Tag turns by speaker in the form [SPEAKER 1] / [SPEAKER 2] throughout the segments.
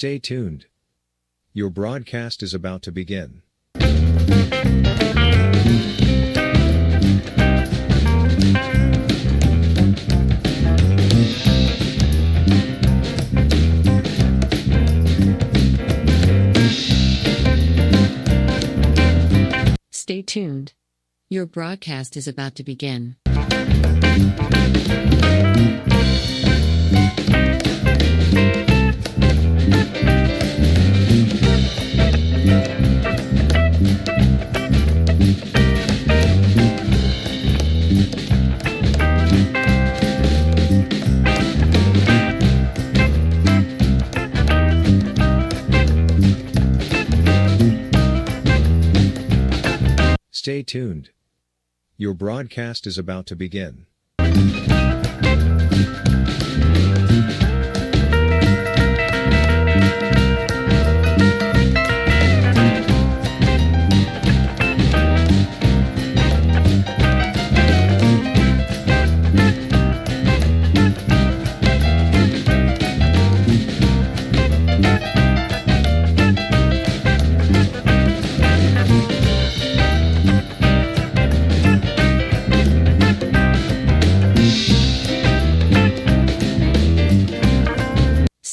[SPEAKER 1] Stay tuned. Your broadcast is about to begin.
[SPEAKER 2] Stay tuned. Your broadcast is about to begin.
[SPEAKER 1] Stay tuned. Your broadcast is about to begin.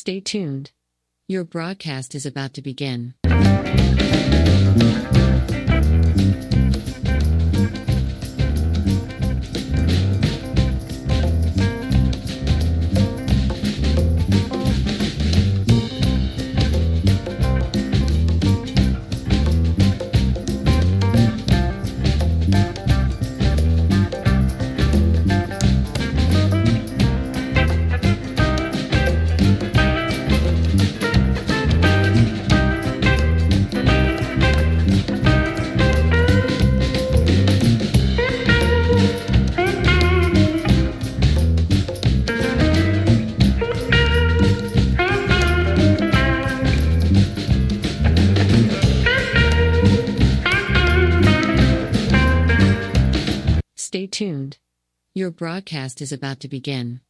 [SPEAKER 2] Stay tuned. Your broadcast is about to begin. Stay tuned. Your broadcast is about to begin.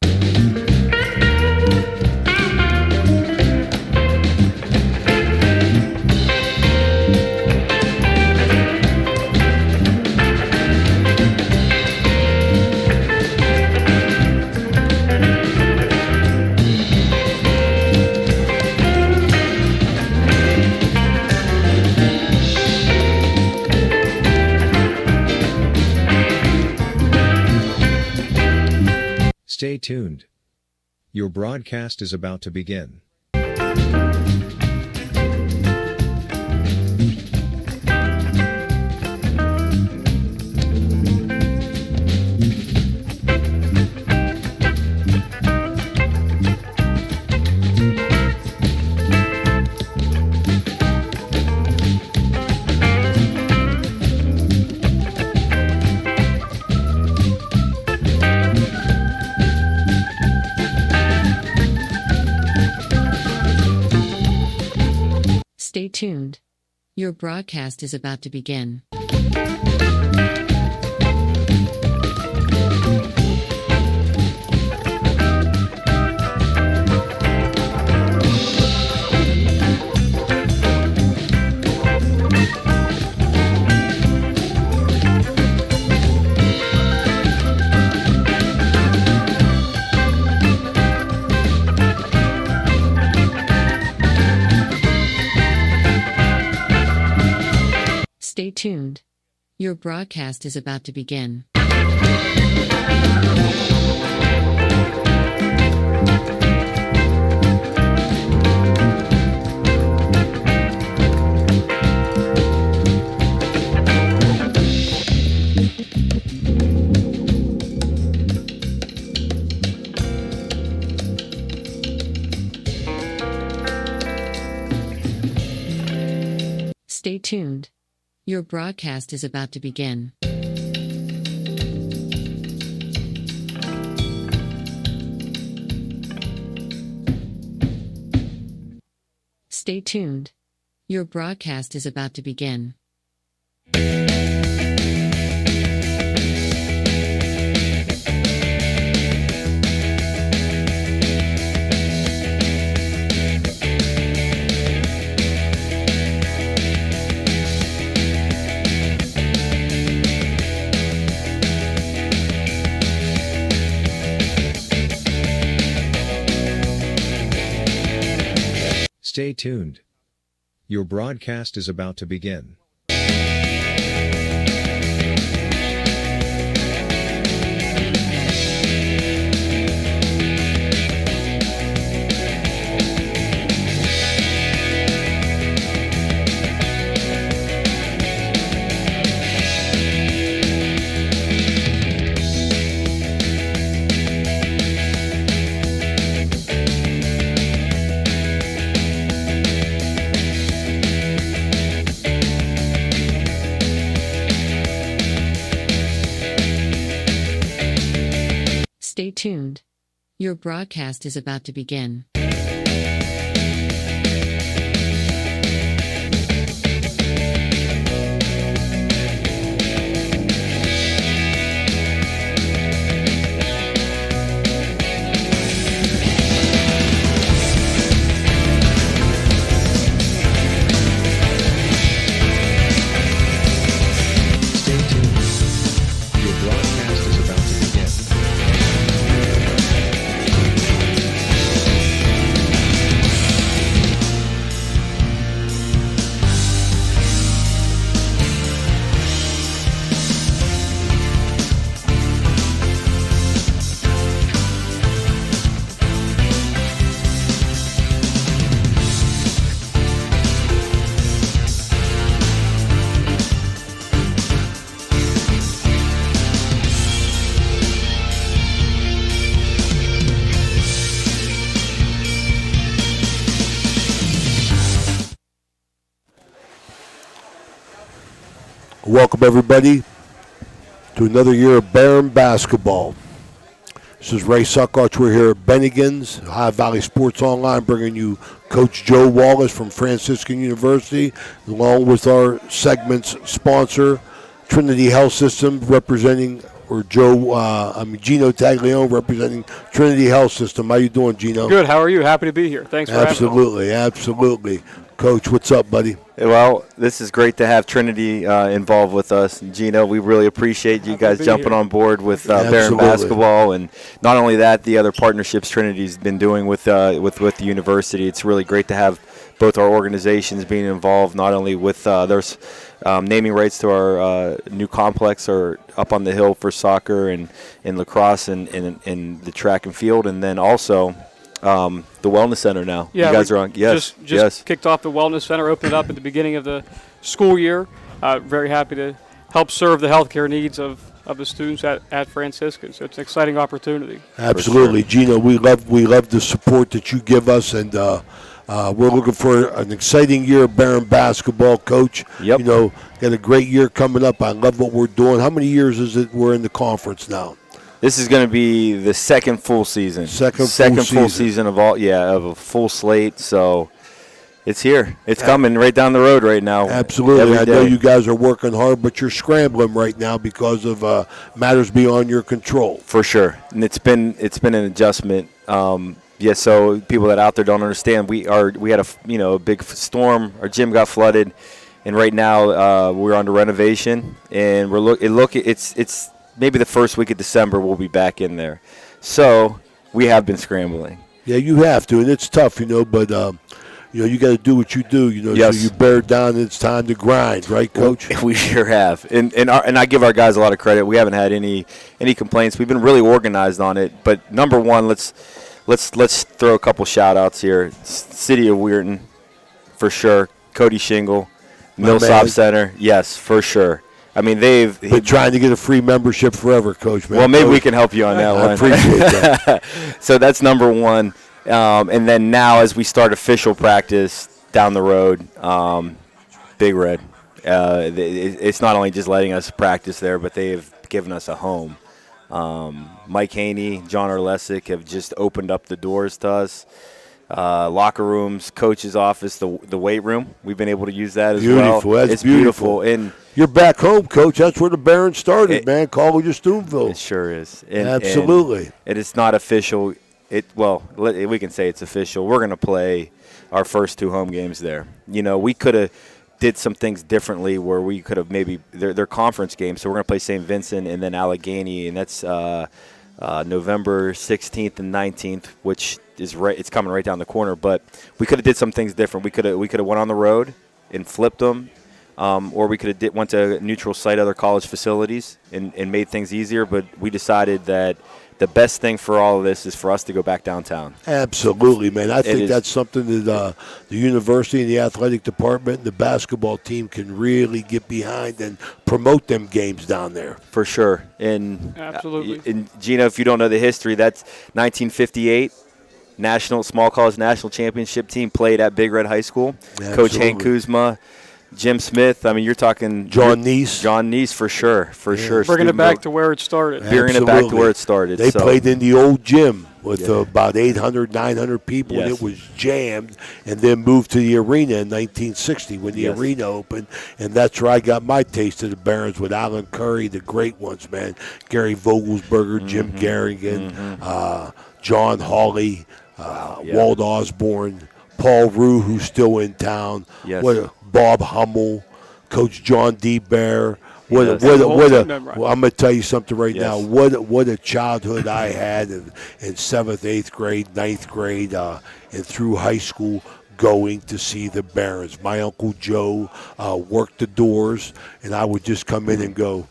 [SPEAKER 1] Stay tuned. Your broadcast is about to begin.
[SPEAKER 2] Stay tuned. Your broadcast is about to begin. Stay tuned. Your broadcast is about to begin. Stay tuned. Your broadcast is about to begin. Stay tuned. Your broadcast is about to begin.
[SPEAKER 1] Stay tuned. Your broadcast is about to begin.
[SPEAKER 2] Stay tuned. Your broadcast is about to begin.
[SPEAKER 1] Stay tuned. Your broadcast is about to begin.
[SPEAKER 3] Welcome, everybody, to another year of Barron basketball. This is Ray Suckarch. We're here at Bennigan's, High Valley Sports Online, bringing you Coach Joe Wallace from Franciscan University, along with our segment's sponsor, Trinity Health System, representing, or Geno Taglione, representing Trinity Health System. How you doing, Geno?
[SPEAKER 4] Good. How are you? Happy to be here. Thanks for
[SPEAKER 3] Absolutely, absolutely. Coach, what's up, buddy?
[SPEAKER 5] Well, this is great to have Trinity involved with us. And Geno, we really appreciate you guys jumping on board with Barron basketball, and not only that, the other partnerships Trinity's been doing with the university. It's really great to have both our organizations being involved, not only with there's naming rights to our new complex or up on the hill for soccer and lacrosse and the track and field, and then also the Wellness Center now.
[SPEAKER 4] Yeah,
[SPEAKER 5] you guys are on. Yes,
[SPEAKER 4] just kicked off the Wellness Center, opened it up at the beginning of the school year. Very happy to help serve the healthcare needs of the students at Franciscan. So it's an exciting opportunity.
[SPEAKER 3] Absolutely,
[SPEAKER 5] For sure.
[SPEAKER 3] Geno. We love the support that you give us, and we're looking for an exciting year of Barron basketball, Coach.
[SPEAKER 5] Yep.
[SPEAKER 3] You know, got a great year coming up. I love what we're doing. How many years is it we're in the conference now?
[SPEAKER 5] This is going to be the second full season.
[SPEAKER 3] Second
[SPEAKER 5] full season of a full slate. So it's here. It's coming right down the road right now.
[SPEAKER 3] Absolutely. I
[SPEAKER 5] Every
[SPEAKER 3] know
[SPEAKER 5] day.
[SPEAKER 3] you guys are working hard, but you're scrambling right now because of matters beyond your control.
[SPEAKER 5] For sure, and it's been an adjustment. So people that out there don't understand, we had a big storm. Our gym got flooded, and right now we're under renovation, and it's maybe the first week of December we'll be back in there. So we have been scrambling.
[SPEAKER 3] Yeah, you have to, and it's tough, but you got to do what you do,
[SPEAKER 5] Yes.
[SPEAKER 3] So you bear down, and it's time to grind, right, Coach?
[SPEAKER 5] We sure have, and I give our guys a lot of credit. We haven't had any complaints. We've been really organized on it. But number one, let's throw a couple shout outs here. City of Weirton, for sure. Cody Shingle, Millsop Center, yes, for sure. I mean, they've
[SPEAKER 3] been trying to get a free membership forever, Coach. Man.
[SPEAKER 5] Well, maybe we can help you on that one.
[SPEAKER 3] I appreciate that.
[SPEAKER 5] So that's number one. And then now, as we start official practice down the road, Big Red. It's not only just letting us practice there, but they've given us a home. Mike Haney, John Orlesic have just opened up the doors to us. Locker rooms, coach's office, the weight room. We've been able to use that as well.
[SPEAKER 3] Beautiful. That's
[SPEAKER 5] it's beautiful. And
[SPEAKER 3] you're back home, Coach. That's where the Barron started, man. College of Steubenville.
[SPEAKER 5] It sure is.
[SPEAKER 3] Absolutely.
[SPEAKER 5] And it's not official. We can say it's official. We're going to play our first two home games there. We could have did some things differently where we could have maybe their conference games. So we're going to play St. Vincent and then Allegheny, and that's November 16th and 19th, which is it's coming right down the corner. But we could have did some things different. We could have went on the road and flipped them, or we could have went to a neutral site, other college facilities, and made things easier. But we decided that the best thing for all of this is for us to go back downtown.
[SPEAKER 3] Absolutely, man. I think that's something that the university and the athletic department and the basketball team can really get behind and promote them games down there.
[SPEAKER 5] For sure. And
[SPEAKER 4] absolutely.
[SPEAKER 5] And Geno, if you don't know the history, that's 1958. Small college national championship team played at Big Red High School.
[SPEAKER 3] Absolutely.
[SPEAKER 5] Coach Hank Kuzma, Jim Smith. I mean, you're talking
[SPEAKER 3] John Neese.
[SPEAKER 5] John Neese for sure.
[SPEAKER 4] Bringing it back to where it started.
[SPEAKER 5] Bringing it back to where it started.
[SPEAKER 3] They played in the old gym with about 800, 900 people, and it was jammed, and then moved to the arena in 1960 when the arena opened, and that's where I got my taste of the Barons with Alan Curry, the great ones, man. Gary Vogelsberger, Jim Garrigan, John Hawley, Walt Osborne, Paul Rue, who's still in town. Bob Hummel, Coach John D. Bear. I'm going to tell you something right now. What a childhood I had in 7th, 8th grade, 9th grade, and through high school, going to see the Barons. My Uncle Joe worked the doors, and I would just come in and go,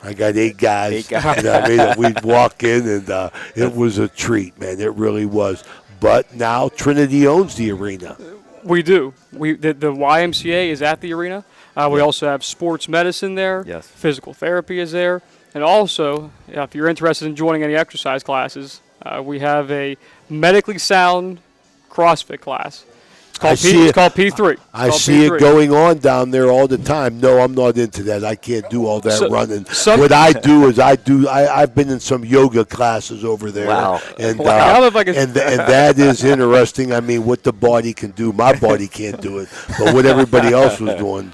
[SPEAKER 3] I got 8 guys. You know what I mean? And we'd walk in, and it was a treat, man. It really was. But now Trinity owns the arena.
[SPEAKER 4] We do. The YMCA is at the arena. We also have sports medicine there.
[SPEAKER 5] Yes.
[SPEAKER 4] Physical therapy is there. And also, if you're interested in joining any exercise classes, we have a medically sound CrossFit class. It's called P3.
[SPEAKER 3] I see it going on down there all the time. No, I'm not into that. I can't do all that running. What I do is I've been in some yoga classes over there.
[SPEAKER 5] Wow.
[SPEAKER 3] And that is interesting. I mean, what the body can do, my body can't do it. But what everybody else was doing.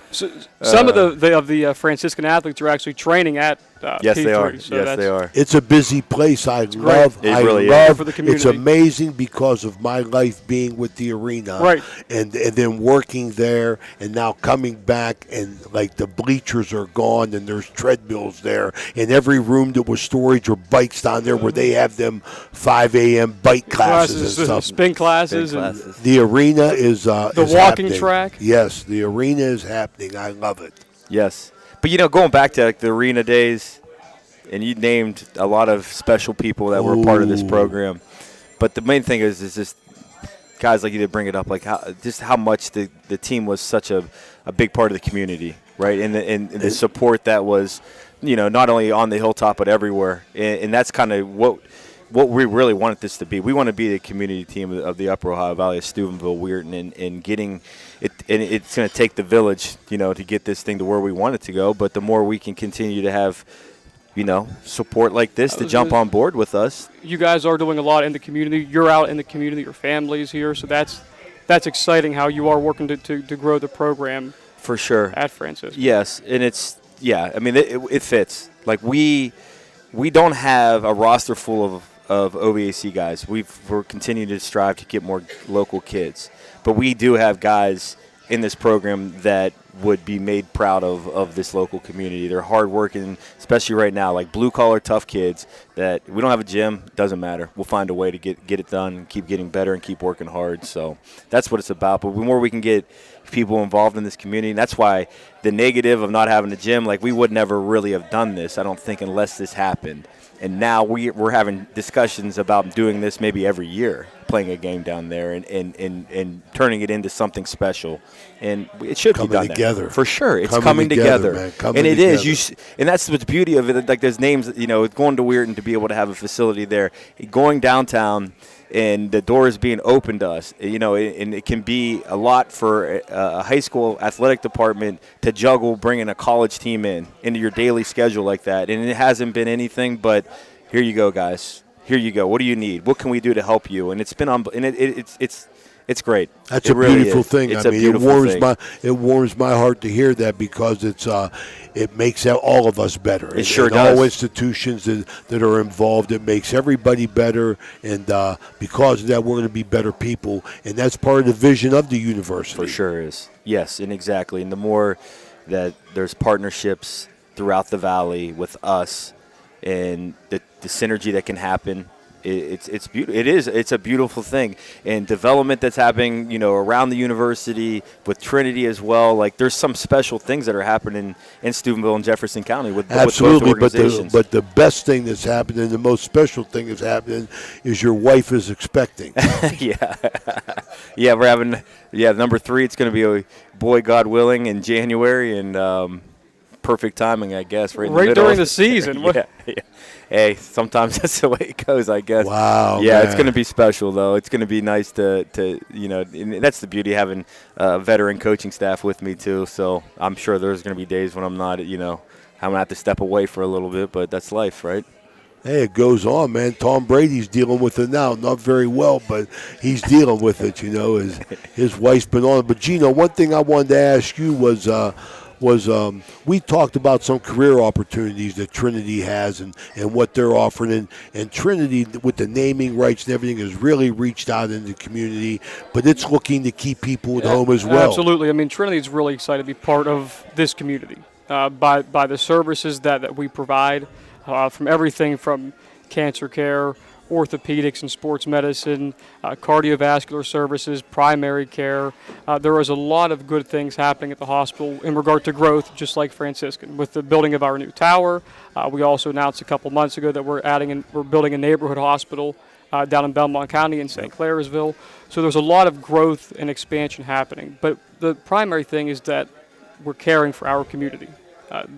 [SPEAKER 4] Some of the Franciscan athletes are actually training at
[SPEAKER 5] yes,
[SPEAKER 4] P3.
[SPEAKER 5] they are.
[SPEAKER 4] So
[SPEAKER 5] yes, they are.
[SPEAKER 3] It's a busy place. It
[SPEAKER 5] really
[SPEAKER 3] is.
[SPEAKER 4] For the community.
[SPEAKER 3] It's amazing because of my life being with the arena.
[SPEAKER 4] Right.
[SPEAKER 3] And then working there and now coming back and like the bleachers are gone and there's treadmills there. In every room that was storage or bikes down there where they have them 5 a.m. bike classes and stuff.
[SPEAKER 4] Spin classes.
[SPEAKER 3] The arena is
[SPEAKER 4] the
[SPEAKER 3] is
[SPEAKER 4] walking
[SPEAKER 3] happening.
[SPEAKER 4] track.
[SPEAKER 3] Yes, the arena is happening. I love it.
[SPEAKER 5] Yes. But, going back to the arena days, and you named a lot of special people that were a part of this program. But the main thing is just guys like you that bring it up, like how much the team was such a big part of the community, right? And the support that was, not only on the hilltop but everywhere. And that's kind of what we really wanted this to be. We want to be the community team of the Upper Ohio Valley of Steubenville, Weirton, and getting it. And it's going to take the village, to get this thing to where we want it to go. But the more we can continue to have, support like this to jump on board with us.
[SPEAKER 4] You guys are doing a lot in the community. You're out in the community. Your family's here, so that's exciting. How you are working to grow the program
[SPEAKER 5] for sure
[SPEAKER 4] at Franciscan.
[SPEAKER 5] Yes, and I mean it fits. Like we don't have a roster full of OVAC guys. We're continuing to strive to get more local kids, but we do have guys in this program that would be made proud of this local community. They're hardworking, especially right now, like blue-collar, tough kids that we don't have a gym, doesn't matter. We'll find a way to get it done and keep getting better and keep working hard. So that's what it's about. But the more we can get people involved in this community, and that's why the negative of not having a gym, like we would never really have done this, I don't think, unless this happened. And now we're having discussions about doing this maybe every year, playing a game down there and turning it into something special. And it should be done
[SPEAKER 3] together.
[SPEAKER 5] For sure. It's coming together.
[SPEAKER 3] Man.
[SPEAKER 5] And it is. And that's the beauty of it. Like there's names, going to Weirton to be able to have a facility there, going downtown, and the door is being opened to us, and it can be a lot for a high school athletic department to juggle bringing a college team into your daily schedule like that. And it hasn't been anything but, here you go, guys. Here you go. What do you need? What can we do to help you? And it's been it's great.
[SPEAKER 3] That's a beautiful thing.
[SPEAKER 5] It's a beautiful thing.
[SPEAKER 3] It warms my heart to hear that because it makes all of us better.
[SPEAKER 5] It sure does.
[SPEAKER 3] All institutions that are involved, it makes everybody better, and because of that, we're going to be better people, and that's part of the vision of the university.
[SPEAKER 5] For sure is. Yes, and exactly. And the more that there's partnerships throughout the valley with us, and the synergy that can happen. It's beautiful. It's a beautiful thing, and development that's happening, around the university with Trinity as well. Like, there's some special things that are happening in Steubenville and Jefferson County with
[SPEAKER 3] absolutely.
[SPEAKER 5] With both organizations.
[SPEAKER 3] But the best thing that's happening, the most special thing that's happening, is your wife is expecting.
[SPEAKER 5] Yeah, we're having number 3. It's going to be a boy, God willing, in January, and perfect timing, I guess. Right in the middle.
[SPEAKER 4] During the season.
[SPEAKER 5] Yeah. Hey, sometimes that's the way it goes, I guess.
[SPEAKER 3] Wow.
[SPEAKER 5] Yeah,
[SPEAKER 3] man.
[SPEAKER 5] It's going to be special, though. It's going to be nice to and that's the beauty of having a veteran coaching staff with me, too. So I'm sure there's going to be days when I'm not, I'm going to have to step away for a little bit, but that's life, right?
[SPEAKER 3] Hey, it goes on, man. Tom Brady's dealing with it now. Not very well, but he's dealing with it, His wife's been on it. But, Geno, one thing I wanted to ask you was we talked about some career opportunities that Trinity has and what they're offering. And Trinity, with the naming rights and everything, has really reached out into the community, but it's looking to keep people at home as well.
[SPEAKER 4] Absolutely. I mean, Trinity's really excited to be part of this community by the services that we provide, from everything from cancer care, orthopedics and sports medicine, cardiovascular services, primary care. There is a lot of good things happening at the hospital in regard to growth, just like Franciscan. With the building of our new tower, we also announced a couple months ago that we're building a neighborhood hospital down in Belmont County in St. Clairsville. So there's a lot of growth and expansion happening. But the primary thing is that we're caring for our community.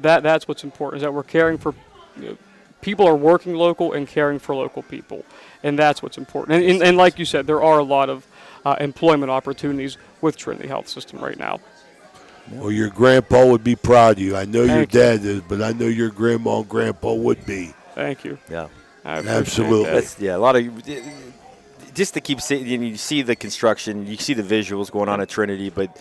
[SPEAKER 4] That's what's important, is that we're caring for people are working local and caring for local people, and that's what's important. And like you said, there are a lot of employment opportunities with Trinity Health System right now.
[SPEAKER 3] Well, your grandpa would be proud of you. I know your
[SPEAKER 4] Thank you.
[SPEAKER 3] dad is, but I know your grandma and grandpa would be.
[SPEAKER 4] Thank you.
[SPEAKER 5] Yeah.
[SPEAKER 4] I appreciate
[SPEAKER 3] Absolutely.
[SPEAKER 4] that.
[SPEAKER 5] A lot of just to keep seeing. You see the construction, you see the visuals going on at Trinity, but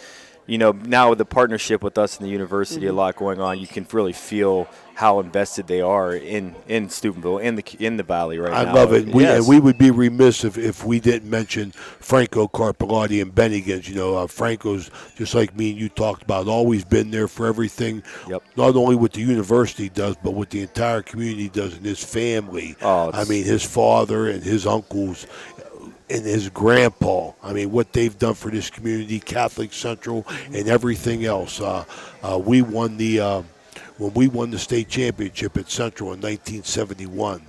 [SPEAKER 5] now with the partnership with us and the university, a lot going on. You can really feel how invested they are in Steubenville, in the Valley right now.
[SPEAKER 3] I love it.
[SPEAKER 5] Yes.
[SPEAKER 3] We would be remiss if we didn't mention Franco Carpellotti and Bennigan's. Franco's, just like me and you talked about, always been there for everything.
[SPEAKER 5] Yep.
[SPEAKER 3] Not only what the university does, but what the entire community does, and his family. His father and his uncles and his grandpa. What they've done for this community, Catholic Central, and everything else. We won when we won the state championship at Central in 1971.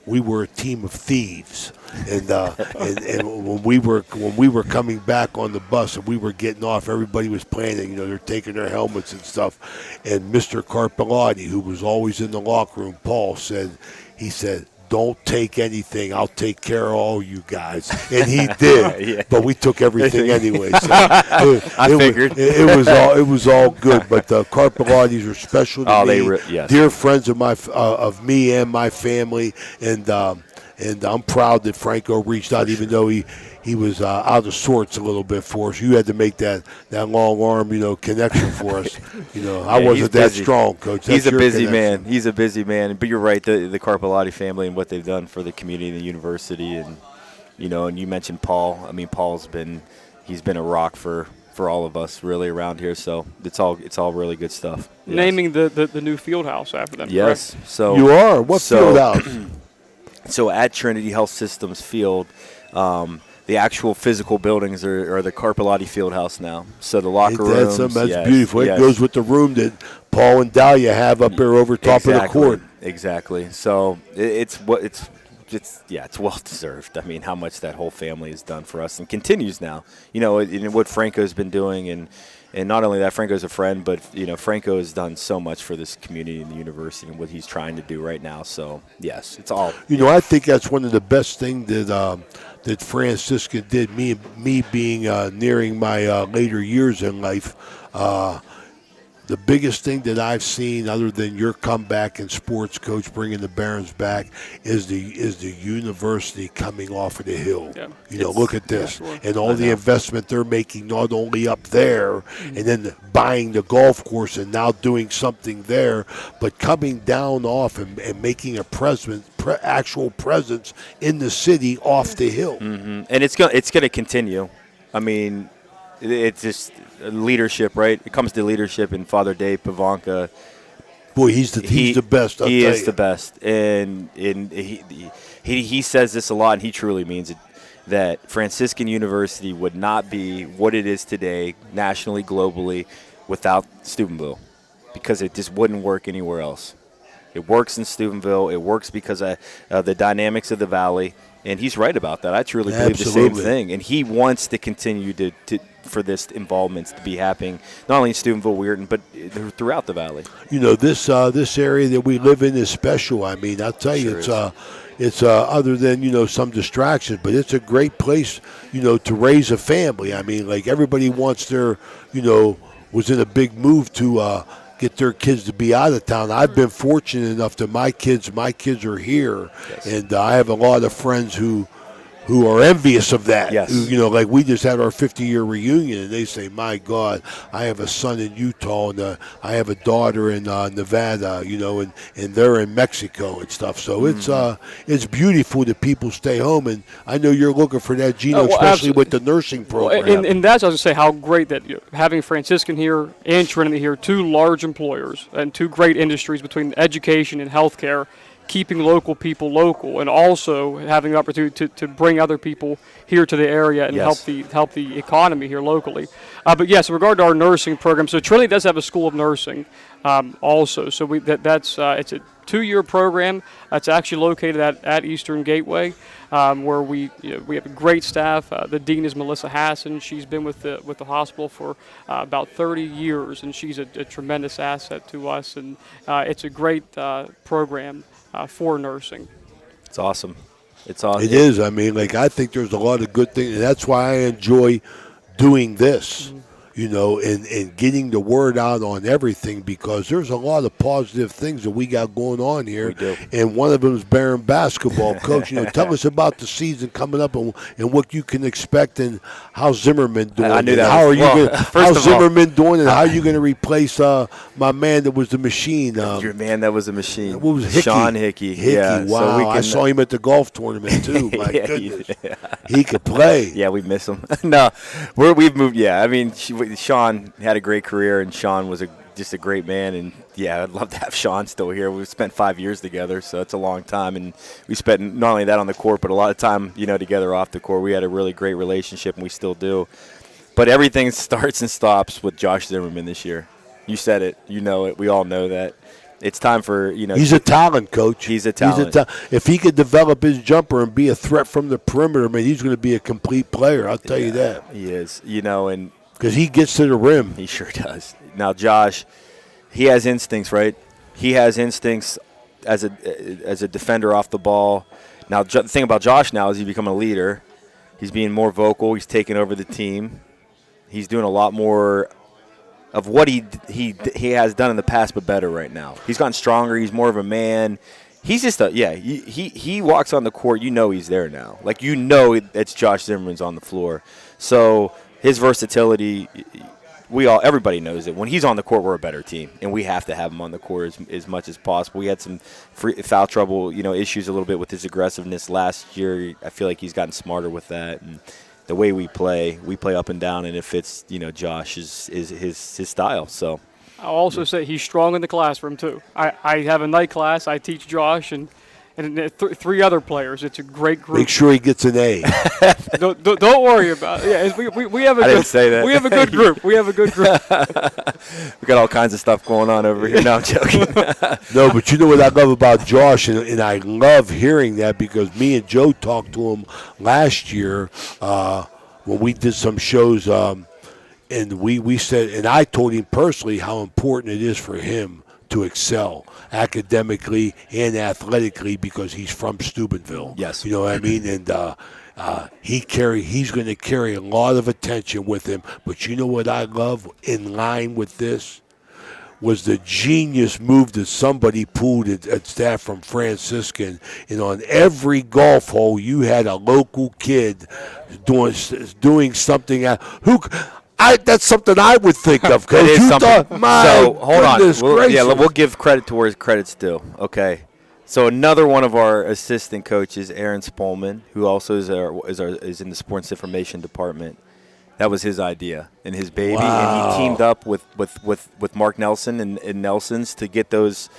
[SPEAKER 3] We were a team of thieves, and when we were coming back on the bus and we were getting off, everybody was planning. They're taking their helmets and stuff, and Mr. Carpellotti, who was always in the locker room, Paul said, "Don't take anything. I'll take care of all you guys." And he did.
[SPEAKER 5] Yeah.
[SPEAKER 3] But we took everything anyway. So
[SPEAKER 5] I figured.
[SPEAKER 3] It was all good. But the Carpellottis are special to me.
[SPEAKER 5] Yes.
[SPEAKER 3] Dear friends of me and my family. And I'm proud that Franco reached out, even though he was out of sorts a little bit for us. You had to make that long arm, connection for us. I wasn't that strong, Coach.
[SPEAKER 5] He's a busy
[SPEAKER 3] connection.
[SPEAKER 5] man. He's a busy man. But you're right, the Carpellotti family and what they've done for the community and the university, and and you mentioned Paul. Paul's been a rock for all of us really around here. So it's all really good stuff. Yes.
[SPEAKER 4] Naming the new field house after them.
[SPEAKER 5] Yes.
[SPEAKER 4] Correct?
[SPEAKER 5] So
[SPEAKER 3] You are what field house?
[SPEAKER 5] So at Trinity Health Systems Field, the actual physical buildings are the Carpellotti Fieldhouse now. So the locker rooms.
[SPEAKER 3] That's
[SPEAKER 5] yes,
[SPEAKER 3] beautiful.
[SPEAKER 5] yes.
[SPEAKER 3] It goes with the room that Paul and Dahlia have up there over top of the court.
[SPEAKER 5] Exactly. So it's well deserved. How much that whole family has done for us and continues now. And what Franco's been doing, and not only that, Franco's a friend, but Franco has done so much for this community and the university and what he's trying to do right now. So yes, it's all.
[SPEAKER 3] I think that's one of the best things that Franciscan did. Me being nearing my later years in life. The biggest thing that I've seen, other than your comeback in sports, Coach, bringing the Barons back, is the university coming off of the hill.
[SPEAKER 4] Yeah.
[SPEAKER 3] Look at this,
[SPEAKER 4] sure.
[SPEAKER 3] and all the investment they're making, not only up there, and then buying the golf course and now doing something there, but coming down off and making a actual presence in the city off the hill.
[SPEAKER 5] Mm-hmm. And it's going to continue. It's just leadership, right? It comes to leadership, and Father Dave Pavanka
[SPEAKER 3] Boy, he's the best. I'll
[SPEAKER 5] he
[SPEAKER 3] tell
[SPEAKER 5] is
[SPEAKER 3] you.
[SPEAKER 5] the best, and he says this a lot, and he truly means it. That Franciscan University would not be what it is today, nationally, globally, without Steubenville, because it just wouldn't work anywhere else. It works in Steubenville. It works because of the dynamics of the Valley, and he's right about that. I truly believe the same thing, and he wants to continue to for this involvement to be happening not only in Steubenville, Weirton, but throughout the Valley.
[SPEAKER 3] You know, this area that we live in is special. I mean, I'll tell you, it's other than, some distractions, but it's a great place, to raise a family. I mean, like everybody wants their, was in a big move to get their kids to be out of town. I've been fortunate enough that my kids are here, yes. And I have a lot of friends who are envious of that.
[SPEAKER 5] Yes.
[SPEAKER 3] Like we just had our 50-year reunion, and they say, my God, I have a son in Utah, and I have a daughter in Nevada, and they're in Mexico and stuff. So it's beautiful that people stay home, and I know you're looking for that, Geno, especially absolutely. With the nursing program.
[SPEAKER 4] Well, and that's, I was going to say, how great that having Franciscan here and Trinity here, two large employers and two great industries between education and healthcare, keeping local people local, and also having the opportunity to bring other people here to the area and
[SPEAKER 5] yes.
[SPEAKER 4] help the economy here locally. But yes, in regard to our nursing program, so Trinity does have a school of nursing also. So it's a 2-year program. It's actually located at Eastern Gateway, where we have a great staff. The dean is Melissa Hassan. She's been with the hospital for about 30 years, and she's a tremendous asset to us. And it's a great program for nursing.
[SPEAKER 5] It's awesome. It's awesome.
[SPEAKER 3] It is. I mean, I think there's a lot of good things, and that's why I enjoy doing this. Mm-hmm. And getting the word out on everything, because there's a lot of positive things that we got going on here.
[SPEAKER 5] We do. And
[SPEAKER 3] one of them is Barron basketball. Coach, tell us about the season coming up and what you can expect, and how's Zimmerman doing.
[SPEAKER 5] I knew that.
[SPEAKER 3] How's Zimmerman doing, and how are you going to replace my man that was the machine?
[SPEAKER 5] Your man that was a machine.
[SPEAKER 3] What was Hickey?
[SPEAKER 5] Sean Hickey. Yeah.
[SPEAKER 3] Wow. So I saw him at the golf tournament, too. My goodness. Yeah. He could play.
[SPEAKER 5] Yeah, we miss him. No, we've moved. Yeah, I mean, Sean had a great career, and Sean was just a great man. And, yeah, I'd love to have Sean still here. We've spent 5 years together, so it's a long time. And we spent not only that on the court, but a lot of time, together off the court. We had a really great relationship, and we still do. But everything starts and stops with Josh Zimmerman this year. You said it. You know it. We all know that. It's time for,
[SPEAKER 3] He's a talent, Coach.
[SPEAKER 5] He's a talent.
[SPEAKER 3] If he could develop his jumper and be a threat from the perimeter, man, he's going to be a complete player. I'll tell you that.
[SPEAKER 5] He is. And
[SPEAKER 3] because he gets to the rim.
[SPEAKER 5] He sure does. Now, Josh, he has instincts, right? He has instincts as a defender off the ball. Now, the thing about Josh now is he's becoming a leader. He's being more vocal. He's taking over the team. He's doing a lot more of what he has done in the past, but better right now. He's gotten stronger. He's more of a man. He's just he walks on the court. He's there now. It's Josh Zimmerman's on the floor. So his versatility, everybody knows it. When he's on the court, we're a better team, and we have to have him on the court as much as possible. We had some foul trouble, issues a little bit with his aggressiveness last year. I feel like he's gotten smarter with that, and the way we play up and down, and it fits, Josh is his style. So
[SPEAKER 4] I'll also say he's strong in the classroom too. I have a night class. I teach Josh and 3 other players. It's a great group.
[SPEAKER 3] Make sure he gets an A.
[SPEAKER 4] don't worry about it. Yeah, we have a
[SPEAKER 5] didn't say that.
[SPEAKER 4] We have a good group. We
[SPEAKER 5] got all kinds of stuff going on over here. No, I'm joking.
[SPEAKER 3] No, but you know what I love about Josh, and I love hearing that, because me and Joe talked to him last year when we did some shows, and we said, and I told him personally how important it is for him to excel academically and athletically, because he's from Steubenville.
[SPEAKER 5] Yes.
[SPEAKER 3] You know what I mean? And he's going to carry a lot of attention with him. But you know what I love in line with this? Was the genius move that somebody pulled at staff from Franciscan, and on every golf hole you had a local kid doing something. That's something I would think of.
[SPEAKER 5] It is something.
[SPEAKER 3] So
[SPEAKER 5] hold on. We'll give credit to where credit's due. Okay. So another one of our assistant coaches, Aaron Spolman, who also is in the sports information department. That was his idea and his baby,
[SPEAKER 3] Wow.
[SPEAKER 5] and he teamed up with Mark Nelson and Nelson's to get those.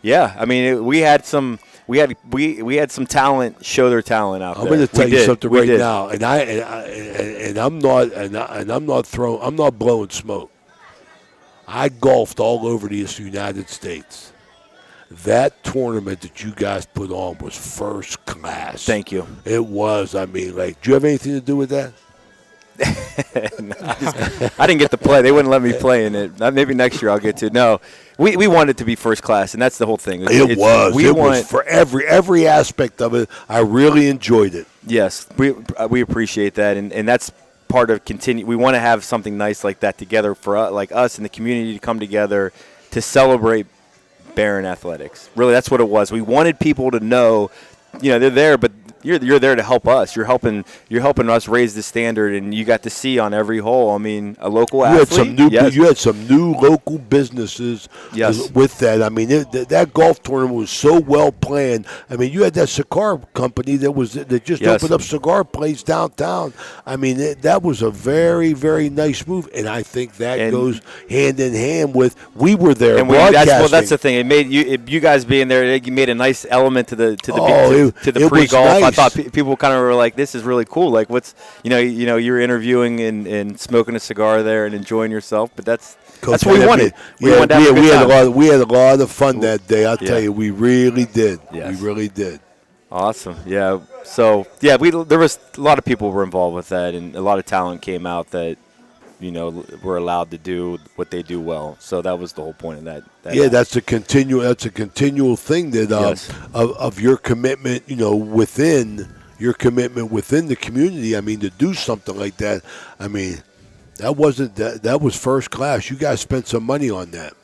[SPEAKER 5] Yeah, I mean, we had some talent show their talent out there.
[SPEAKER 3] I'm going to tell you something
[SPEAKER 5] We
[SPEAKER 3] right
[SPEAKER 5] did.
[SPEAKER 3] now, and I'm not blowing smoke. I golfed all over the United States. That tournament that you guys put on was first class.
[SPEAKER 5] Thank you.
[SPEAKER 3] It was. I mean, do you have anything to do with that?
[SPEAKER 5] I didn't get to play. They wouldn't let me play in it. Maybe next year I'll get to. No, we wanted it to be first class, and that's the whole thing.
[SPEAKER 3] It was for every aspect of it. I really enjoyed it.
[SPEAKER 5] Yes, we appreciate that, and that's part of continue. We want to have something nice like that together for like us and the community to come together to celebrate Barron athletics. Really, that's what it was. We wanted people to know, they're there, but you're there to help us. You're helping us raise the standard, and you got to see on every hole. I mean, a local athlete.
[SPEAKER 3] You had some new local businesses.
[SPEAKER 5] Yes.
[SPEAKER 3] With that, I mean, that golf tournament was so well planned. I mean, you had that cigar company that just opened up cigar place downtown. I mean, that was a very, very nice move, and I think that goes hand in hand with we were there.
[SPEAKER 5] And that's the thing. It made you guys being there. It made a nice element to the pre-golf.
[SPEAKER 3] Nice.
[SPEAKER 5] I thought people kind of were like, "This is really cool." Like, what's you're interviewing and smoking a cigar there and enjoying yourself. But that's what we wanted. We had
[SPEAKER 3] a lot of fun that day. I'll tell you, we really did.
[SPEAKER 5] Yes.
[SPEAKER 3] We really did.
[SPEAKER 5] Awesome. Yeah. So there was a lot of people were involved with that, and a lot of talent came out that were allowed to do what they do well. So that was the whole point of that.
[SPEAKER 3] That's a continual thing that of your commitment, within the community. I mean, to do something like that. I mean, that was first class. You guys spent some money on that.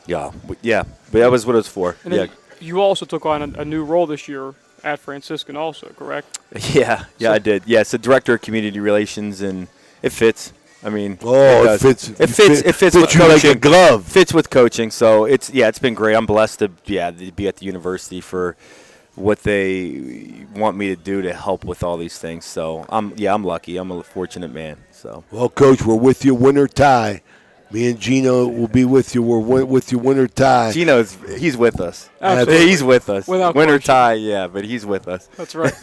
[SPEAKER 5] Yeah. But that was what it was for.
[SPEAKER 4] And you also took on a new role this year at Franciscan, also, correct?
[SPEAKER 5] Yeah, I did. Yeah, it's the director of community relations, and it fits. I mean,
[SPEAKER 3] it fits.
[SPEAKER 5] It fits with
[SPEAKER 3] you
[SPEAKER 5] coaching.
[SPEAKER 3] like a glove.
[SPEAKER 5] Fits with coaching. So it's been great. I'm blessed to be at the university for what they want me to do to help with all these things. So I'm lucky. I'm a fortunate man. So
[SPEAKER 3] well, Coach, we're with you, win or tie. Me and Geno will be with you. We're with you, win or tie.
[SPEAKER 5] He's with us.
[SPEAKER 4] Absolutely.
[SPEAKER 5] He's with us.
[SPEAKER 4] Without
[SPEAKER 5] win or
[SPEAKER 4] question.
[SPEAKER 5] tie, but he's with us.
[SPEAKER 4] That's right.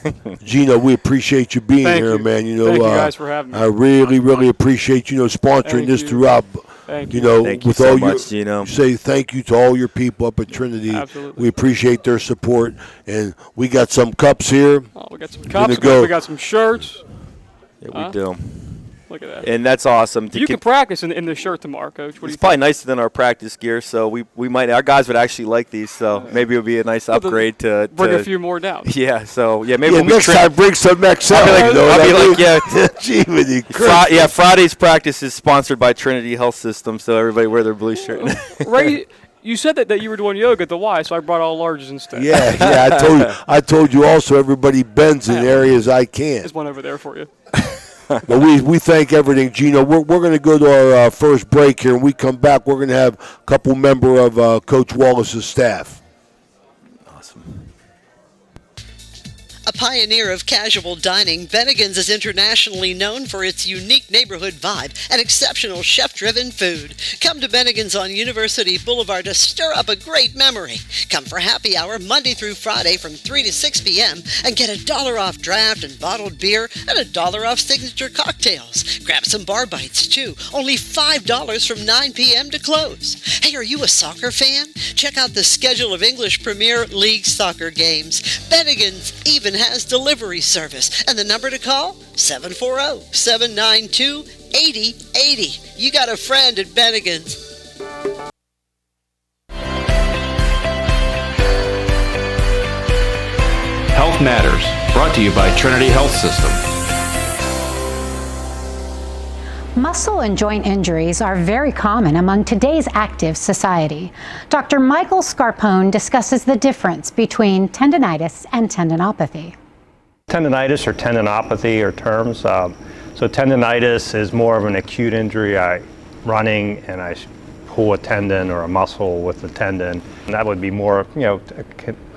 [SPEAKER 3] Geno, we appreciate you being here, man.
[SPEAKER 4] Thank you guys for having me.
[SPEAKER 3] I really, really appreciate sponsoring this throughout.
[SPEAKER 4] Thank you.
[SPEAKER 5] Thank you so much, Geno.
[SPEAKER 3] Say thank you to all your people up at Trinity.
[SPEAKER 4] Absolutely.
[SPEAKER 3] We appreciate their support, and we got some cups here.
[SPEAKER 4] Oh, we got some cups. We got some shirts.
[SPEAKER 5] Yeah, we do.
[SPEAKER 4] Look at that.
[SPEAKER 5] And that's awesome.
[SPEAKER 4] You can practice in the shirt tomorrow, Coach.
[SPEAKER 5] It's probably nicer than our practice gear, so we might. Our guys would actually like these, so maybe it would be a nice upgrade to
[SPEAKER 4] bring a few more down.
[SPEAKER 5] Yeah. So maybe we'll
[SPEAKER 3] next time bring some XL.
[SPEAKER 5] I'll be like,
[SPEAKER 3] Gee,
[SPEAKER 5] Friday's practice is sponsored by Trinity Health System, so everybody wear their blue shirt.
[SPEAKER 4] Ray, you said that you were doing yoga at the Y, so I brought all larges instead.
[SPEAKER 3] Yeah. I told you also. Everybody bends in areas I can't.
[SPEAKER 4] There's one over there for you.
[SPEAKER 3] But we thank everything, Geno. We're going to go to our first break here. When we come back, we're going to have a couple member of Coach Wallace's staff.
[SPEAKER 5] Awesome.
[SPEAKER 6] A pioneer of casual dining, Bennigan's is internationally known for its unique neighborhood vibe and exceptional chef-driven food. Come to Bennigan's on University Boulevard to stir up a great memory. Come for happy hour Monday through Friday from 3 to 6 p.m. and get $1 off draft and bottled beer and $1 off signature cocktails. Grab some bar bites, too. Only $5 from 9 p.m. to close. Hey, are you a soccer fan? Check out the schedule of English Premier League soccer games. Bennigan's even has delivery service, and the number to call 740-792-8080. You got a friend at Bennigan's.
[SPEAKER 7] Health Matters, brought to you by Trinity Health System.
[SPEAKER 8] Muscle and joint injuries are very common among today's active society. Dr. Michael Scarpone discusses the difference between tendinitis and tendinopathy.
[SPEAKER 9] Tendinitis or tendinopathy are terms. So tendinitis is more of an acute injury. I'm running and I pull a tendon or a muscle with the tendon. And that would be more,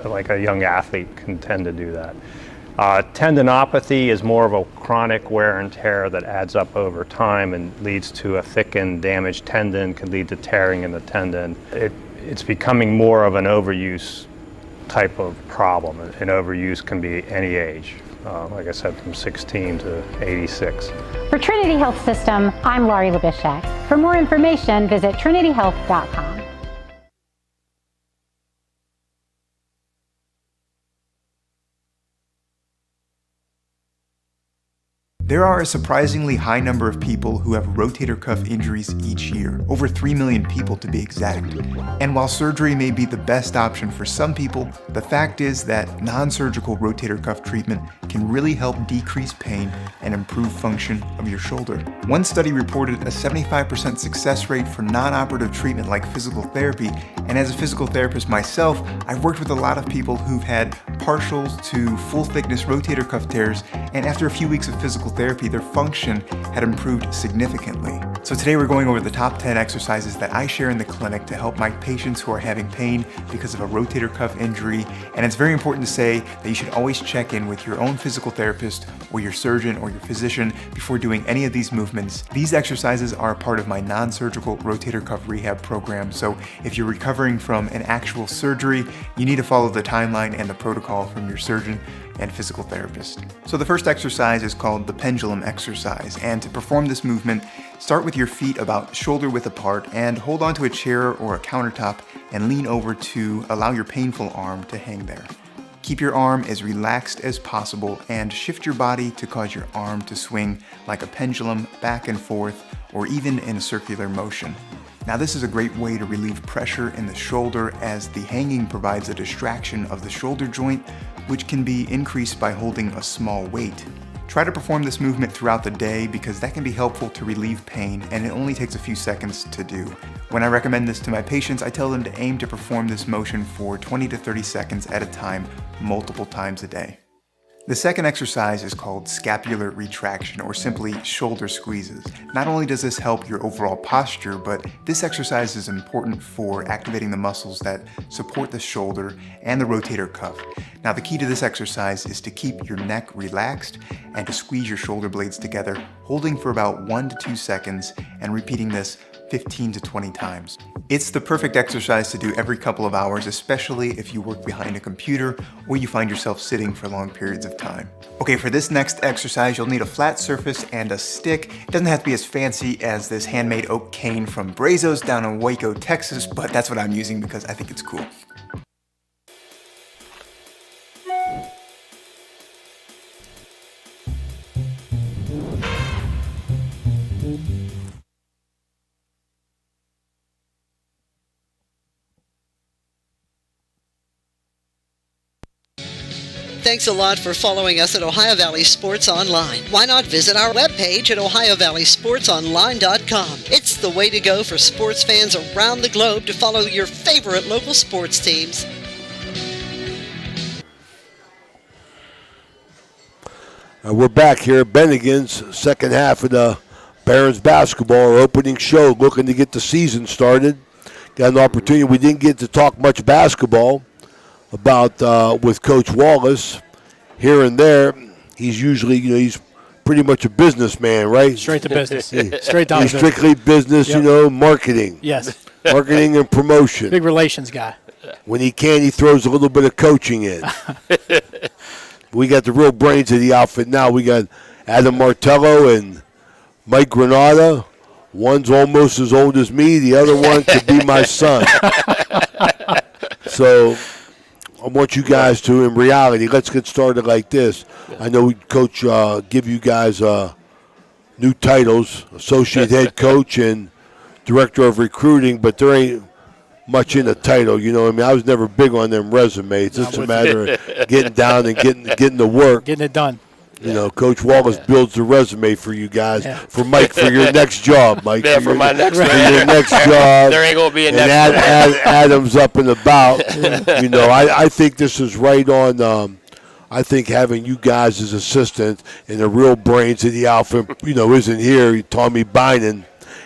[SPEAKER 9] like a young athlete can tend to do that. Tendinopathy is more of a chronic wear and tear that adds up over time and leads to a thickened, damaged tendon, can lead to tearing in the tendon. It's becoming more of an overuse type of problem, and overuse can be any age. Like I said, from 16 to 86.
[SPEAKER 8] For Trinity Health System, I'm Laurie Labishak. For more information, visit trinityhealth.com.
[SPEAKER 10] There are a surprisingly high number of people who have rotator cuff injuries each year, over 3 million people to be exact. And while surgery may be the best option for some people, the fact is that non-surgical rotator cuff treatment can really help decrease pain and improve function of your shoulder. One study reported a 75% success rate for non-operative treatment like physical therapy, and as a physical therapist myself, I've worked with a lot of people who've had partials to full thickness rotator cuff tears, and after a few weeks of physical therapy, their function had improved significantly. So today we're going over the top 10 exercises that I share in the clinic to help my patients who are having pain because of a rotator cuff injury. And it's very important to say that you should always check in with your own physical therapist or your surgeon or your physician before doing any of these movements. These exercises are a part of my non-surgical rotator cuff rehab program. So if you're recovering from an actual surgery, you need to follow the timeline and the protocol from your surgeon and physical therapist. So the first exercise is called the pendulum exercise, and to perform this movement, start with your feet about shoulder width apart and hold onto a chair or a countertop and lean over to allow your painful arm to hang there. Keep your arm as relaxed as possible and shift your body to cause your arm to swing like a pendulum back and forth or even in a circular motion. Now this is a great way to relieve pressure in the shoulder as the hanging provides a distraction of the shoulder joint, which can be increased by holding a small weight. Try to perform this movement throughout the day because that can be helpful to relieve pain, and it only takes a few seconds to do. When I recommend this to my patients, I tell them to aim to perform this motion for 20 to 30 seconds at a time, multiple times a day. The second exercise is called scapular retraction, or simply shoulder squeezes. Not only does this help your overall posture, but this exercise is important for activating the muscles that support the shoulder and the rotator cuff. Now the key to this exercise is to keep your neck relaxed and to squeeze your shoulder blades together, holding for about 1 to 2 seconds and repeating this 15 to 20 times. It's the perfect exercise to do every couple of hours, especially if you work behind a computer or you find yourself sitting for long periods of time. Okay, for this next exercise, you'll need a flat surface and a stick. It doesn't have to be as fancy as this handmade oak cane from Brazos down in Waco, Texas, but that's what I'm using because I think it's cool.
[SPEAKER 6] Thanks a lot for following us at Ohio Valley Sports Online. Why not visit our webpage at OhioValleySportsOnline.com? It's the way to go for sports fans around the globe to follow your favorite local sports teams.
[SPEAKER 3] We're back here at Bennigan's, second half of the Barons basketball, our opening show, looking to get the season started. Got an opportunity. We didn't get to talk much basketball about with Coach Wallace here and there. He's usually, he's pretty much a businessman, right?
[SPEAKER 11] Straight to business. Straight down.
[SPEAKER 3] He's strictly business,
[SPEAKER 11] Yep.
[SPEAKER 3] Marketing.
[SPEAKER 11] Yes.
[SPEAKER 3] Marketing and promotion.
[SPEAKER 11] Big relations guy.
[SPEAKER 3] When he can, he throws a little bit of coaching in. We got the real brains of the outfit now. We got Adam Martello and Mike Granada. One's almost as old as me. The other one could be my son. So I want you guys to, in reality, let's get started like this. I know we, Coach, give you guys new titles, Associate Head Coach and Director of Recruiting, but there ain't much in the title, I was never big on them resumes. It's just a matter of getting down and getting to work.
[SPEAKER 11] Getting it done.
[SPEAKER 3] Coach Wallace builds the resume for you guys. Yeah. For Mike, for your next job, Mike.
[SPEAKER 12] Yeah, for my next
[SPEAKER 3] job. For your next job.
[SPEAKER 12] There ain't going to be a next
[SPEAKER 3] one. Adam's up and about. I think this is right on. I think having you guys as assistants and the real brains of the outfit, isn't here. Tommy Bynum,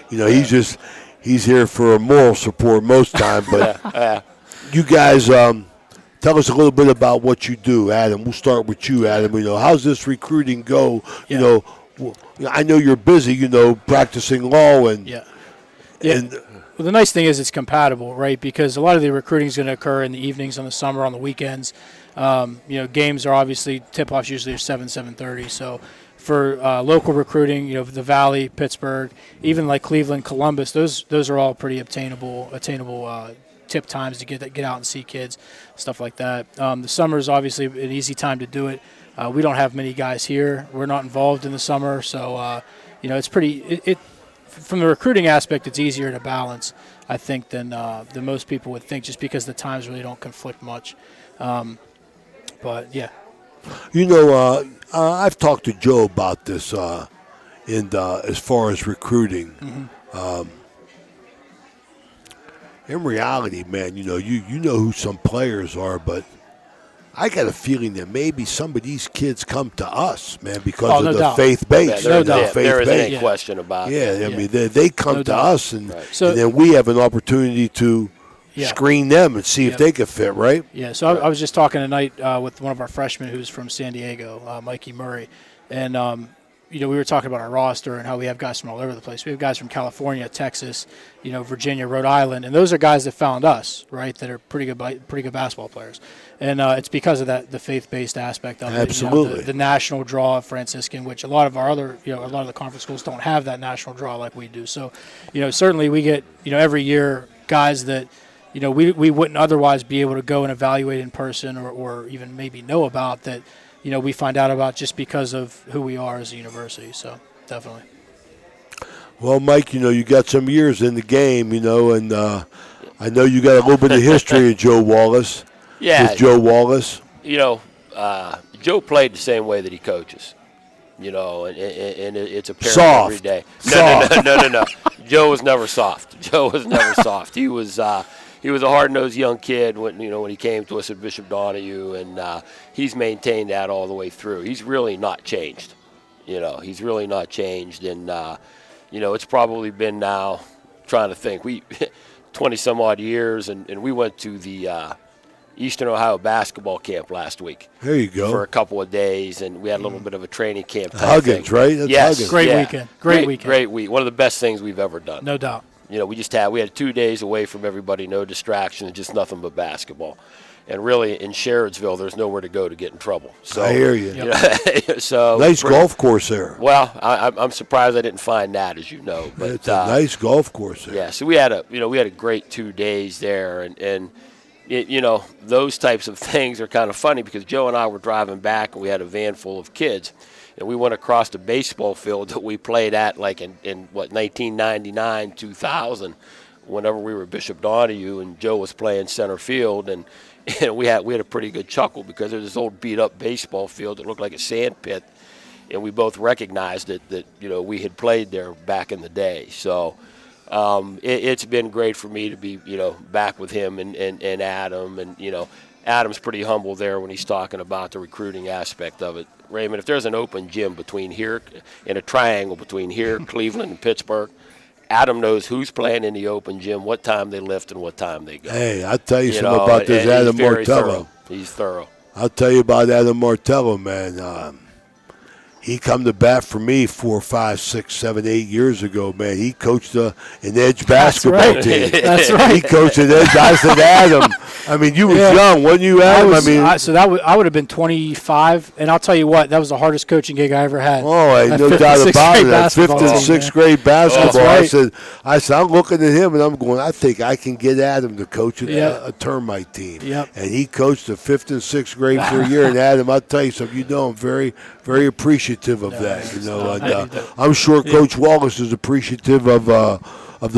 [SPEAKER 3] he's here for moral support most time. But you guys tell us a little bit about what you do, Adam. We'll start with you, Adam. How's this recruiting go? I know you're busy, practicing law and
[SPEAKER 11] well, the nice thing is it's compatible, right? Because a lot of the recruiting is going to occur in the evenings, on the summer, on the weekends. Games are obviously, tip-offs usually are 7:30. So for local recruiting, the Valley, Pittsburgh, even like Cleveland, Columbus, those are all pretty attainable tip times to get out and see kids, stuff like that. The summer is obviously an easy time to do it. We don't have many guys here. We're not involved in the summer, so it's pretty. From the recruiting aspect, it's easier to balance, I think, than most people would think, just because the times really don't conflict much. But yeah.
[SPEAKER 3] I've talked to Joe about this, as far as recruiting. In reality, man, you know who some players are, but I got a feeling that maybe some of these kids come to us, man, because of the faith base.
[SPEAKER 12] There isn't any question about it.
[SPEAKER 3] I mean, they come to us, and then we have an opportunity to screen them and see if they can fit, right?
[SPEAKER 11] Yeah, so I was just talking tonight with one of our freshmen who's from San Diego, Mikey Murray, and we were talking about our roster and how we have guys from all over the place. We have guys from California, Texas, Virginia, Rhode Island, and those are guys that found us, right? That are pretty good basketball players, and it's because of the faith-based aspect of it.
[SPEAKER 3] Absolutely,
[SPEAKER 11] the national draw of Franciscan, which a lot of our other, a lot of the conference schools don't have that national draw like we do. So, certainly we get, every year guys that, we wouldn't otherwise be able to go and evaluate in person or even maybe know about that. We find out about just because of who we are as a university. So, definitely.
[SPEAKER 3] Well, Mike, you got some years in the game, and I know you got a little bit of history of Joe Wallace.
[SPEAKER 12] Yeah.
[SPEAKER 3] With Joe Wallace.
[SPEAKER 12] Joe played the same way that he coaches, and it's apparent
[SPEAKER 3] soft.
[SPEAKER 12] every day.
[SPEAKER 3] Soft.
[SPEAKER 12] No. Joe was never soft. He was he was a hard-nosed young kid when he came to us at Bishop Donahue, and he's maintained that all the way through. He's really not changed. He's really not changed, and it's probably been now, trying to think, 20-some-odd years, and we went to the Eastern Ohio basketball camp last week.
[SPEAKER 3] There you go.
[SPEAKER 12] For a couple of days, and we had a little bit of a training camp type
[SPEAKER 3] Huggins,
[SPEAKER 12] thing.
[SPEAKER 3] right? That's
[SPEAKER 12] yes.
[SPEAKER 3] Huggins.
[SPEAKER 11] Great weekend. Great weekend.
[SPEAKER 12] Great week. One of the best things we've ever done.
[SPEAKER 11] No doubt.
[SPEAKER 12] We had 2 days away from everybody, no distractions, just nothing but basketball. And really, in Sherrodsville, there's nowhere to go to get in trouble. So,
[SPEAKER 3] I hear you. Nice golf course there.
[SPEAKER 12] Well, I'm surprised I didn't find that, as you know. But
[SPEAKER 3] it's a nice golf course there.
[SPEAKER 12] Yeah, so we had a great 2 days there, and those types of things are kind of funny because Joe and I were driving back, and we had a van full of kids. And we went across the baseball field that we played at like in 1999, 2000, whenever we were at Bishop Donahue, and Joe was playing center field, and we had a pretty good chuckle because there was this old beat-up baseball field that looked like a sand pit, and we both recognized that we had played there back in the day. So it's been great for me to be back with him and Adam, and Adam's pretty humble there when he's talking about the recruiting aspect of it. Raymond, if there's an open gym between here and a triangle between here, Cleveland, and Pittsburgh, Adam knows who's playing in the open gym, what time they lift, and what time they go.
[SPEAKER 3] Hey, I'll tell you something about this Adam Martello.
[SPEAKER 12] He's thorough.
[SPEAKER 3] I'll tell you about Adam Martello, man. He come to bat for me 4, 5, 6, 7, 8 years ago, man. He coached an Edge basketball team.
[SPEAKER 11] That's right.
[SPEAKER 3] He coached an Edge. I said, Adam, I mean, you was young, wasn't you, Adam?
[SPEAKER 11] I would have been 25, and I'll tell you what, that was the hardest coaching gig I ever had.
[SPEAKER 3] Oh, no doubt about it. That 5th and 6th grade basketball.
[SPEAKER 11] Right.
[SPEAKER 3] I said, I'm looking at him, and I'm going, I think I can get Adam to coach a termite team.
[SPEAKER 11] Yep.
[SPEAKER 3] And he coached the 5th and 6th grade for a year. And Adam, I'll tell you something, I'm very, very appreciative of that. And, I'm sure Coach Wallace is appreciative of the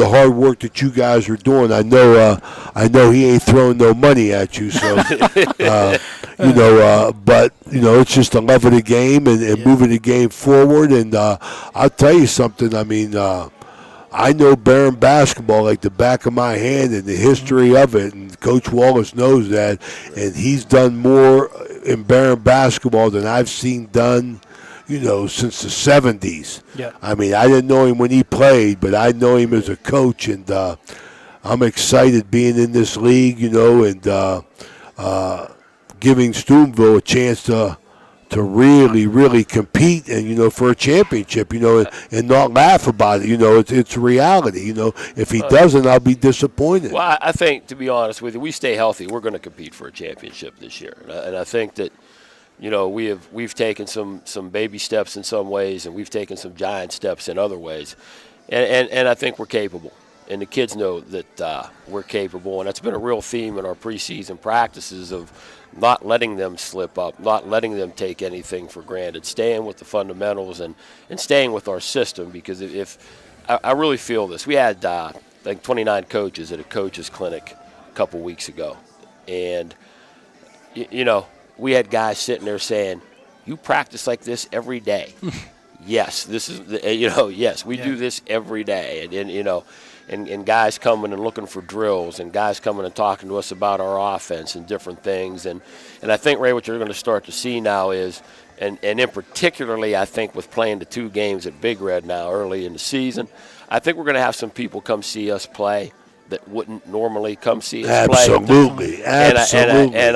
[SPEAKER 3] hard work that you guys are doing. I know he ain't throwing no money at you, so but it's just the love of the game and moving the game forward. And I'll tell you something. I mean, I know Barron basketball like the back of my hand and the history of it, and Coach Wallace knows that, and he's done more in Barron basketball than I've seen done since the 70s.
[SPEAKER 11] Yeah.
[SPEAKER 3] I mean, I didn't know him when he played, but I know him as a coach, and I'm excited being in this league, and giving Steubenville a chance to really, really compete and, for a championship, and not laugh about it. It's reality. If he doesn't, I'll be disappointed.
[SPEAKER 12] Well, I think, to be honest with you, we stay healthy, we're going to compete for a championship this year. And I think that, we've taken some baby steps in some ways, and we've taken some giant steps in other ways. And I think we're capable. And the kids know that we're capable. And that's been a real theme in our preseason practices of not letting them slip up, not letting them take anything for granted, staying with the fundamentals and staying with our system. Because if I really feel this. We had like 29 coaches at a coaches clinic a couple weeks ago. And, we had guys sitting there saying, you practice like this every day. Yes, this is, yes, we do this every day. And guys coming and looking for drills, and guys coming and talking to us about our offense and different things. And I think, Ray, what you're going to start to see now is, and in particularly, I think with playing the 2 games at Big Red now early in the season, I think we're going to have some people come see us play that wouldn't normally come see us play.
[SPEAKER 3] Absolutely.
[SPEAKER 12] And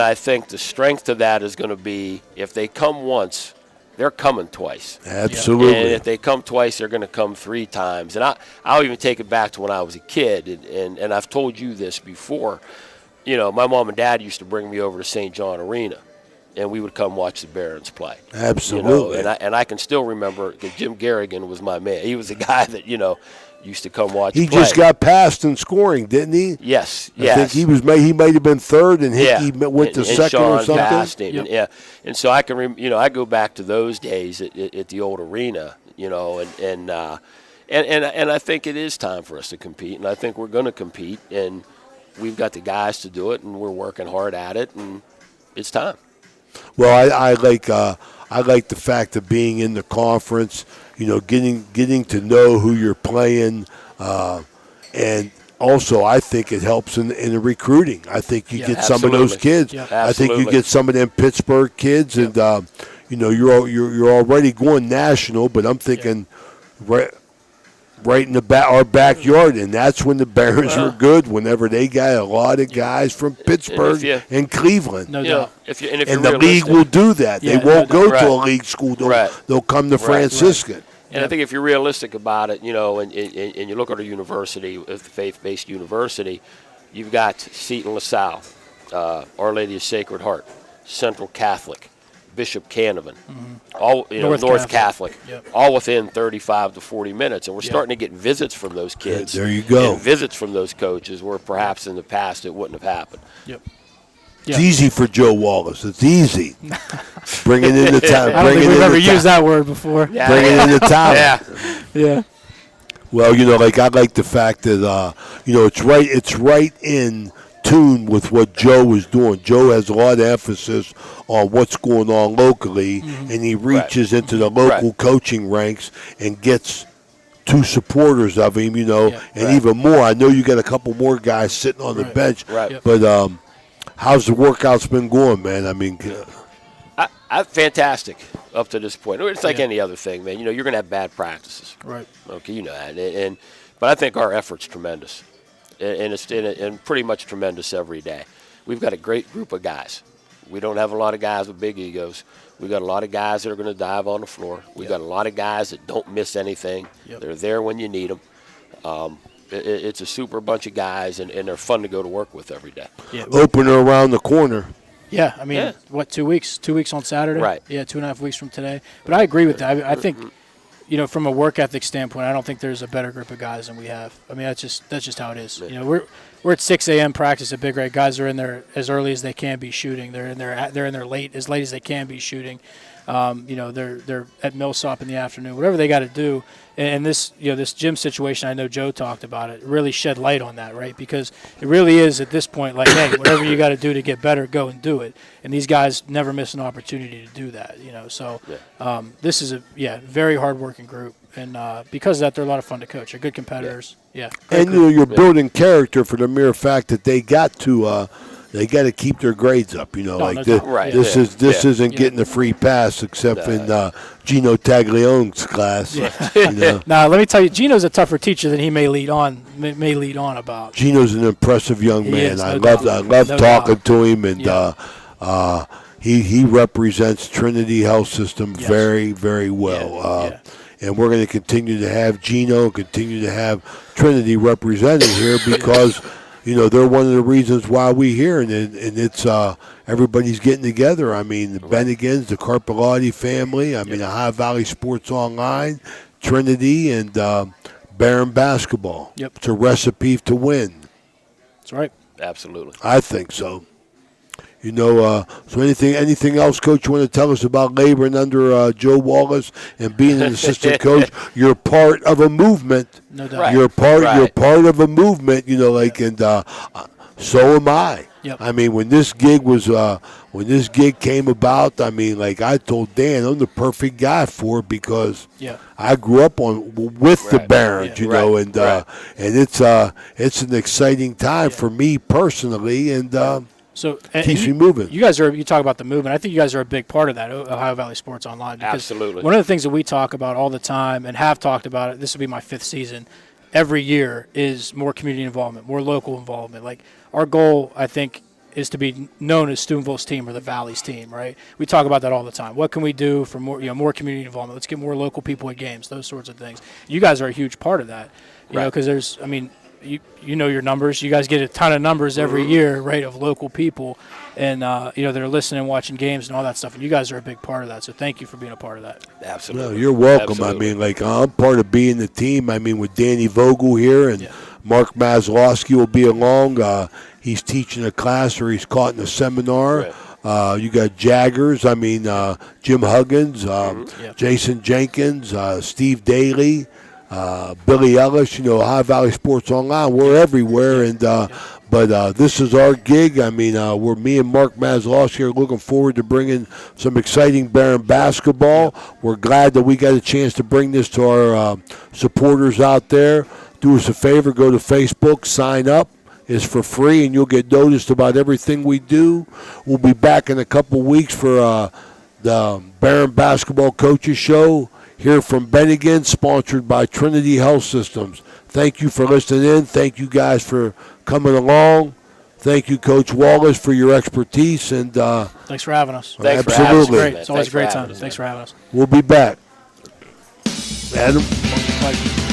[SPEAKER 12] I think the strength of that is going to be, if they come once, they're coming twice.
[SPEAKER 3] Absolutely.
[SPEAKER 12] And if they come twice, they're going to come 3 times. And I'll even take it back to when I was a kid, and I've told you this before. My mom and dad used to bring me over to St. John Arena, and we would come watch the Barons play.
[SPEAKER 3] Absolutely.
[SPEAKER 12] And I can still remember, because Jim Garrigan was my man. He was the guy that, used to come watch
[SPEAKER 3] He
[SPEAKER 12] play.
[SPEAKER 3] just got passed in scoring, didn't he?
[SPEAKER 12] Yes.
[SPEAKER 3] I think he might have been third, and Hickey went to second
[SPEAKER 12] Sean
[SPEAKER 3] or something.
[SPEAKER 12] Passed him. And so I can, I go back to those days at the old arena, and I think it is time for us to compete, and I think we're going to compete, and we've got the guys to do it, and we're working hard at it, and it's time.
[SPEAKER 3] Well, I like the fact of being in the conference, getting to know who you're playing, and also I think it helps in the recruiting. I think you get some of those kids.
[SPEAKER 12] Yeah.
[SPEAKER 3] I think you get some of them Pittsburgh kids, and you're already going national. But I'm thinking right in our backyard, and that's when the Barons were good. Whenever they got a lot of guys from Pittsburgh and Cleveland.
[SPEAKER 11] No doubt.
[SPEAKER 3] And the league will do that. They won't go to a league school. They'll come to Franciscan.
[SPEAKER 12] And I think if you're realistic about it, and you look at a university, a faith-based university, you've got Seton LaSalle, Our Lady of Sacred Heart, Central Catholic, Bishop Canavan, all North Catholic, all within 35 to 40 minutes, and we're starting to get visits from those kids.
[SPEAKER 3] There you go.
[SPEAKER 12] And visits from those coaches where perhaps in the past it wouldn't have happened.
[SPEAKER 3] It's easy for Joe Wallace. It's easy. Bringing in the town.
[SPEAKER 11] I don't think we've ever used that word before.
[SPEAKER 3] Bringing in the town.
[SPEAKER 11] Yeah.
[SPEAKER 3] Well, I like the fact that it's right in tune with what Joe is doing. Joe has a lot of emphasis on what's going on locally, and he reaches into the local coaching ranks and gets 2 supporters of him, and even more. I know you got a couple more guys sitting on the bench, but how's the workouts been going, man? I mean,
[SPEAKER 12] fantastic up to this point. It's like any other thing, man. You're going to have bad practices.
[SPEAKER 11] Right.
[SPEAKER 12] Okay, you know that. But I think our effort's tremendous. And it's pretty much tremendous every day. We've got a great group of guys. We don't have a lot of guys with big egos. We've got a lot of guys that are going to dive on the floor. We've got a lot of guys that don't miss anything. They're there when you need them. It's a super bunch of guys, and they're fun to go to work with every day.
[SPEAKER 3] Opener around the corner.
[SPEAKER 11] Yeah, I mean, 2 weeks? 2 weeks on Saturday?
[SPEAKER 12] Right.
[SPEAKER 11] Yeah, 2.5 weeks from today. But I agree with that. I think, from a work ethic standpoint, I don't think there's a better group of guys than we have. I mean, that's just how it is. We're at 6 a.m. practice at Big Red. Guys are in there as early as they can be shooting. They're in there late as they can be shooting. They're at Millsop in the afternoon. Whatever they got to do. And this gym situation, I know Joe talked about it, really shed light on that, right? Because it really is at this point like, hey, whatever you got to do to get better, go and do it. And these guys never miss an opportunity to do that, So this is a very hardworking group, and because of that, they're a lot of fun to coach. They're good competitors. Yeah.
[SPEAKER 3] And you're building character for the mere fact that they got to they got to keep their grades up.
[SPEAKER 12] Right,
[SPEAKER 3] this isn't getting a free pass except in Geno Taglione's class.
[SPEAKER 11] Now, let me tell you, Geno's a tougher teacher than he may lead on about.
[SPEAKER 3] Geno's an impressive young man. I love talking to him, and he represents Trinity Health System very, very well. And we're going to continue to have Geno, continue to have Trinity represented here because, they're one of the reasons why we're here. And it's everybody's getting together. I mean, the Bennigans, the Carpellotti family, the High Valley Sports Online, Trinity, and Barron Basketball. It's a recipe to win.
[SPEAKER 11] That's right.
[SPEAKER 12] Absolutely.
[SPEAKER 3] I think so. So anything else, Coach, you want to tell us about laboring under Joe Wallace and being an assistant coach? You're part of a movement.
[SPEAKER 11] No doubt.
[SPEAKER 3] You're part of a movement, and so am I.
[SPEAKER 11] Yep.
[SPEAKER 3] I mean, when this gig came about, I told Dan, I'm the perfect guy for it because I grew up with the Barons, and it's an exciting time for me personally, and
[SPEAKER 11] so
[SPEAKER 3] keeps me moving.
[SPEAKER 11] You talk about the movement. I think you guys are a big part of that, Ohio Valley Sports Online.
[SPEAKER 12] Absolutely.
[SPEAKER 11] One of the things that we talk about all the time and have talked about it, this will be my 5th season, every year is more community involvement, more local involvement. Like our goal, I think, is to be known as Steubenville's team or the Valley's team, right? We talk about that all the time. What can we do for more community involvement? Let's get more local people at games, those sorts of things. You guys are a huge part of that, because there's, you know your numbers. You guys get a ton of numbers every year, right, of local people, and they're listening and watching games and all that stuff. And you guys are a big part of that. So thank you for being a part of that.
[SPEAKER 12] Absolutely.
[SPEAKER 3] No, you're welcome.
[SPEAKER 12] Absolutely.
[SPEAKER 3] I'm part of being the team. With Danny Vogel here and Mark Maslowski will be along. He's teaching a class or he's caught in a seminar. Right. You got Jaggers. Jim Huggins, Jason Jenkins, Steve Daly. Billy Ellis, High Valley Sports Online. We're everywhere, but this is our gig. We're me and Mark Maslowski are looking forward to bringing some exciting Barron basketball. We're glad that we got a chance to bring this to our supporters out there. Do us a favor, go to Facebook, sign up. It's for free, and you'll get noticed about everything we do. We'll be back in a couple weeks for the Barron Basketball Coaches Show. Here from Bennigan, sponsored by Trinity Health Systems. Thank you for listening in. Thank you guys for coming along. Thank you, Coach Wallace, for your expertise. And
[SPEAKER 11] thanks for having us.
[SPEAKER 12] Thanks
[SPEAKER 3] absolutely.
[SPEAKER 12] For having us,
[SPEAKER 11] it's always a great time. Thanks for having us.
[SPEAKER 3] We'll be back. Adam.
[SPEAKER 11] Pleasure.